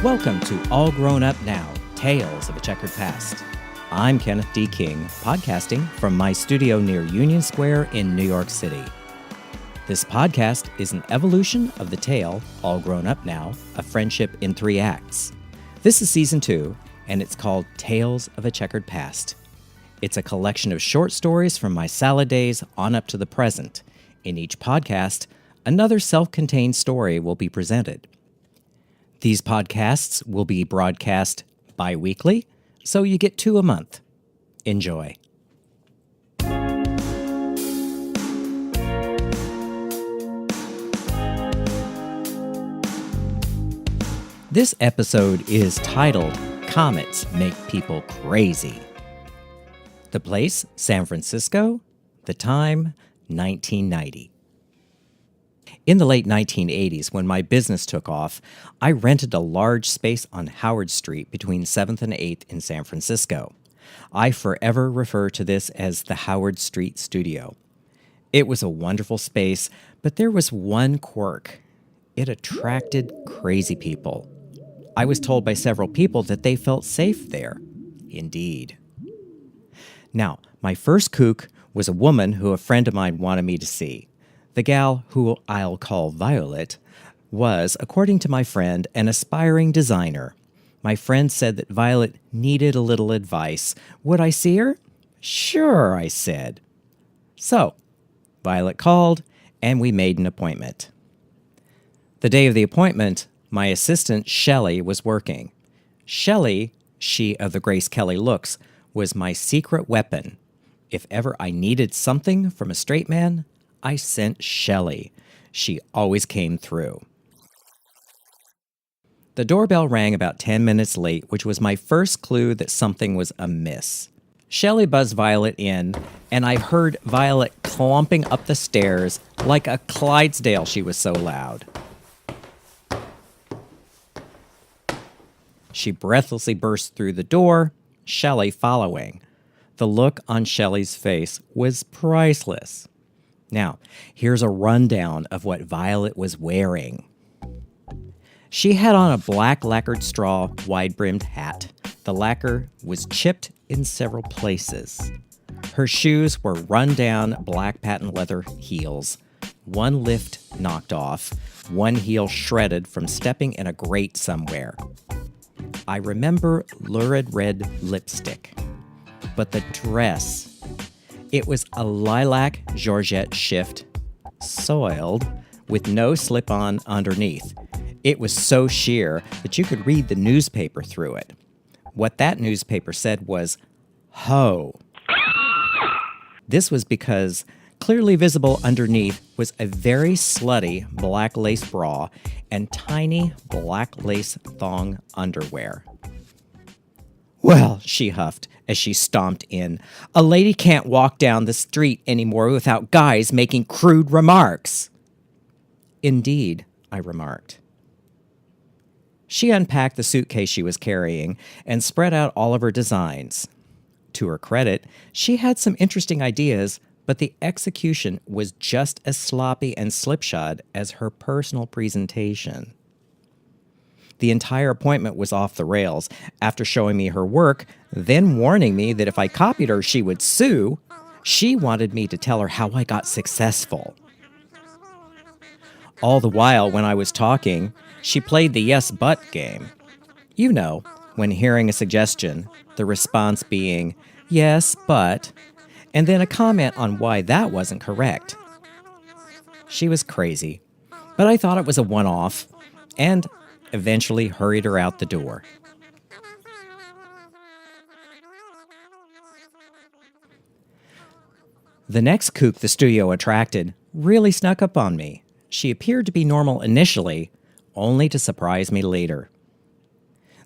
Welcome to All Grown Up Now, Tales of a Checkered Past. I'm Kenneth D. King, podcasting from my studio near Union Square in New York City. This podcast is an evolution of the tale, All Grown Up Now, A Friendship in 3 Acts. This is Season 2, and it's called Tales of a Checkered Past. It's a collection of short stories from my salad days on up to the present. In each podcast, another self-contained story will be presented. These podcasts will be broadcast bi-weekly, so you get 2 a month. Enjoy. This episode is titled, Comets Make People Crazy. The place, San Francisco. The time, 1990. In the late 1980s, when my business took off, I rented a large space on Howard Street between 7th and 8th in San Francisco. I forever refer to this as the Howard Street Studio. It was a wonderful space, but there was one quirk. It attracted crazy people. I was told by several people that they felt safe there. Indeed. Now, my first kook was a woman who a friend of mine wanted me to see. The gal, who I'll call Violet, was, according to my friend, an aspiring designer. My friend said that Violet needed a little advice. Would I see her? Sure, I said. So, Violet called, and we made an appointment. The day of the appointment, my assistant, Shelley, was working. Shelley, she of the Grace Kelly looks, was my secret weapon. If ever I needed something from a straight man, I sent Shelley. She always came through. The doorbell rang about 10 minutes late, which was my first clue that something was amiss. Shelley buzzed Violet in, and I heard Violet clumping up the stairs like a Clydesdale. She was so loud. She breathlessly burst through the door, Shelley following. The look on Shelley's face was priceless. Now, here's a rundown of what Violet was wearing. She had on a black lacquered straw, wide-brimmed hat. The lacquer was chipped in several places. Her shoes were run-down black patent leather heels, one lift knocked off, one heel shredded from stepping in a grate somewhere. I remember lurid red lipstick. But the dress... It was a lilac georgette shift, soiled, with no slip-on underneath. It was so sheer that you could read the newspaper through it. What that newspaper said was, "Ho." This was because clearly visible underneath was a very slutty black lace bra and tiny black lace thong underwear. "Well," she huffed as she stomped in, "a lady can't walk down the street anymore without guys making crude remarks." "Indeed," I remarked. She unpacked the suitcase she was carrying and spread out all of her designs. To her credit, she had some interesting ideas, but the execution was just as sloppy and slipshod as her personal presentation. The entire appointment was off the rails. After showing me her work, then warning me that if I copied her, she would sue, she wanted me to tell her how I got successful. All the while, when I was talking, she played the yes, but game. You know, when hearing a suggestion, the response being, yes, but, and then a comment on why that wasn't correct. She was crazy, but I thought it was a one-off, and eventually hurried her out the door. The next kook the studio attracted really snuck up on me. She appeared to be normal initially, only to surprise me later.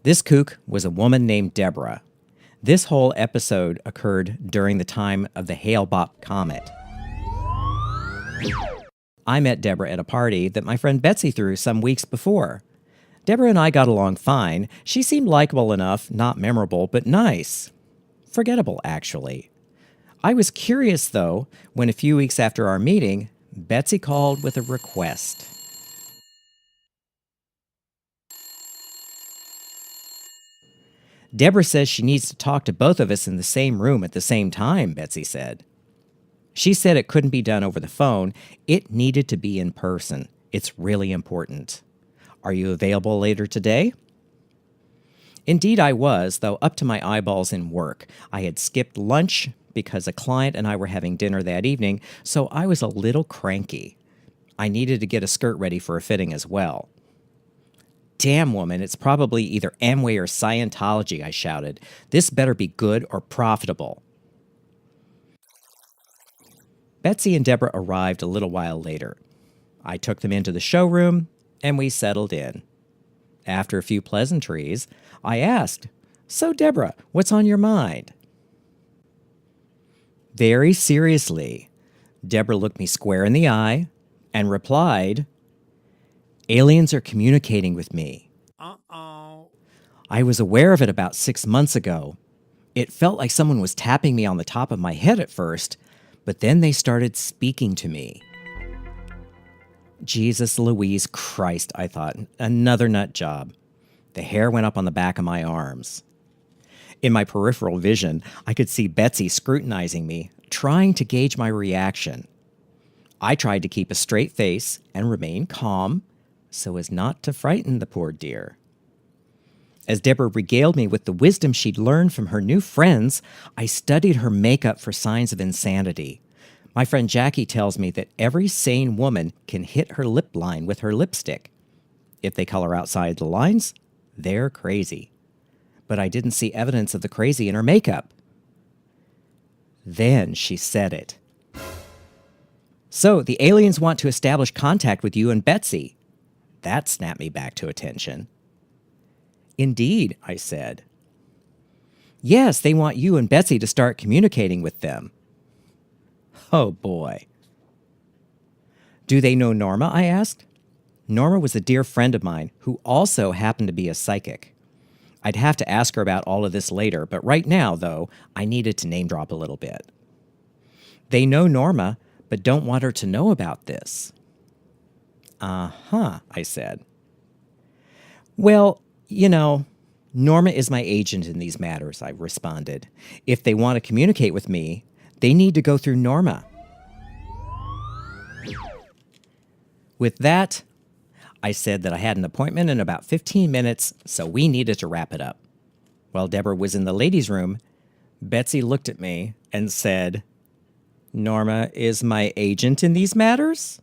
This kook was a woman named Deborah. This whole episode occurred during the time of the Hale-Bopp comet. I met Deborah at a party that my friend Betsy threw some weeks before. Deborah and I got along fine. She seemed likable enough, not memorable, but nice. Forgettable, actually. I was curious, though, when a few weeks after our meeting, Betsy called with a request. Deborah says she needs to talk to both of us in the same room at the same time, Betsy said. She said it couldn't be done over the phone. It needed to be in person. It's really important. Are you available later today? Indeed, I was, though up to my eyeballs in work. I had skipped lunch because a client and I were having dinner that evening, so I was a little cranky. I needed to get a skirt ready for a fitting as well. Damn, woman, it's probably either Amway or Scientology, I shouted. This better be good or profitable. Betsy and Deborah arrived a little while later. I took them into the showroom, and we settled in. After a few pleasantries, I asked, "So, Deborah, what's on your mind?" Very seriously, Deborah looked me square in the eye and replied, "Aliens are communicating with me." Uh-oh. I was aware of it about 6 months ago. It felt like someone was tapping me on the top of my head at first, but then they started speaking to me. Jesus Louise Christ, I thought. Another nut job. The hair went up on the back of my arms. In my peripheral vision, I could see Betsy scrutinizing me, trying to gauge my reaction. I tried to keep a straight face and remain calm so as not to frighten the poor dear. As Deborah regaled me with the wisdom she'd learned from her new friends, I studied her makeup for signs of insanity. My friend Jackie tells me that every sane woman can hit her lip line with her lipstick. If they color outside the lines, they're crazy. But I didn't see evidence of the crazy in her makeup. Then she said it. "So, the aliens want to establish contact with you and Betsy." That snapped me back to attention. "Indeed," I said. "Yes, they want you and Betsy to start communicating with them." Oh, boy. "Do they know Norma?" I asked. Norma was a dear friend of mine who also happened to be a psychic. I'd have to ask her about all of this later, but right now, though, I needed to name drop a little bit. "They know Norma, but don't want her to know about this." "Uh-huh," I said. "Well, Norma is my agent in these matters," I responded. "If they want to communicate with me, they need to go through Norma." With that, I said that I had an appointment in about 15 minutes, so we needed to wrap it up. While Deborah was in the ladies' room, Betsy looked at me and said, "Norma is my agent in these matters?"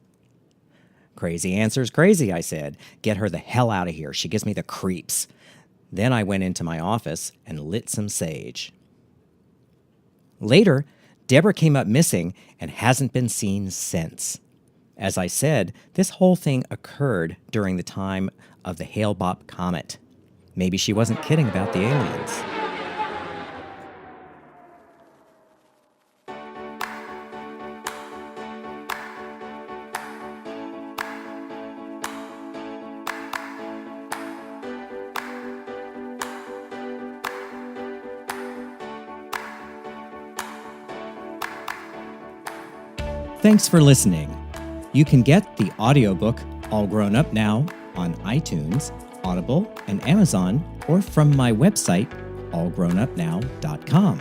"Crazy answer's crazy," I said. "Get her the hell out of here. She gives me the creeps." Then I went into my office and lit some sage. Later, Deborah came up missing and hasn't been seen since. As I said, this whole thing occurred during the time of the Hale-Bopp comet. Maybe she wasn't kidding about the aliens. Thanks for listening. You can get the audiobook All Grown Up Now on iTunes, Audible, and Amazon, or from my website, allgrownupnow.com.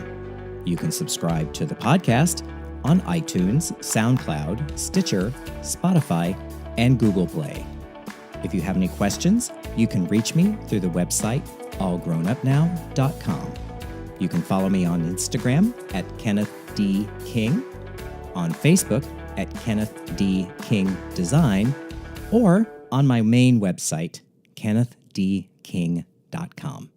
You can subscribe to the podcast on iTunes, SoundCloud, Stitcher, Spotify, and Google Play. If you have any questions, you can reach me through the website, allgrownupnow.com. You can follow me on Instagram at Kenneth D. King, on Facebook at Kenneth D. King Design, or on my main website, kennethdking.com.